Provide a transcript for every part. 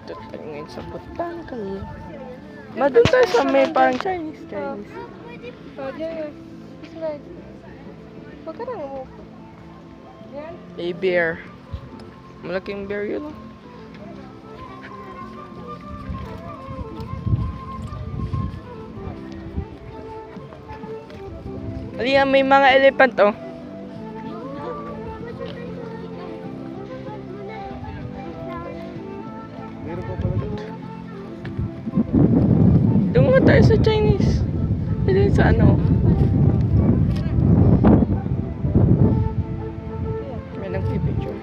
Dito tayo ngayon sa botanical. Doon tayo sa may parang Chinese. Oh, dyan. Slide. Huwag ka nang umupo. Yan. A bear. Malaking bear yun. Oh. Aliyan, may mga elephant oh. Meron pa pala doon. Doon nga tayo sa Chinese. Doon sa ano. May nagpipicture.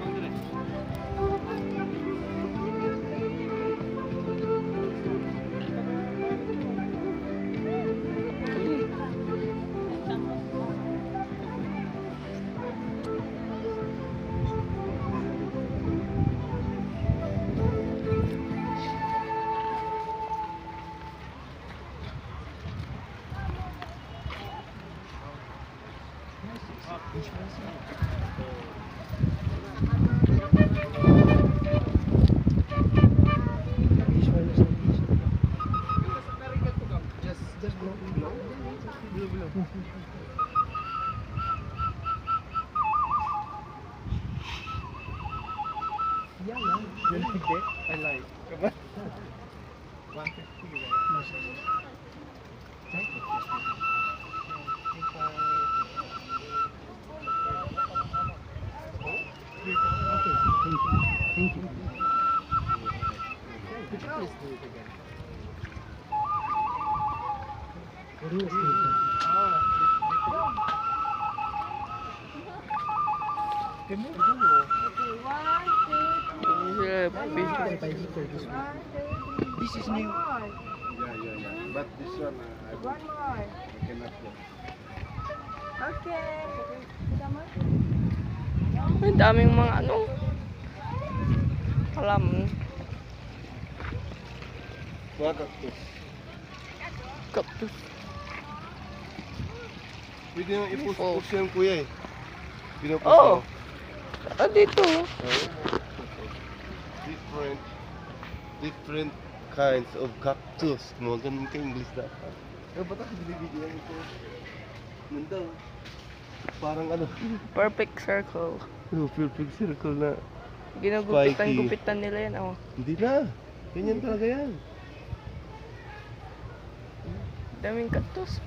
Just blow. Yeah. You'll get. I like. Come on. 150, right? Thank you. Could you please do it again? What is it? Can you do it? This is new. Yeah. But this one, One more. I cannot go. Okay. Ang daming mga ano. Halaman. What of this? Cactus. Pwede nang Oh. ipus-pus yan, kuya eh. Pinupus Oh. mo. Dito. Different kinds of cactus. Mga ganun ka English dapat. Ba't ako binibigyan ito? Ganda. Parang ano? Perfect circle. Perfect circle na. Ginugupitan-gupitan nila yan. Oh. Hindi na. Ganyan talaga yan. Daming cactus.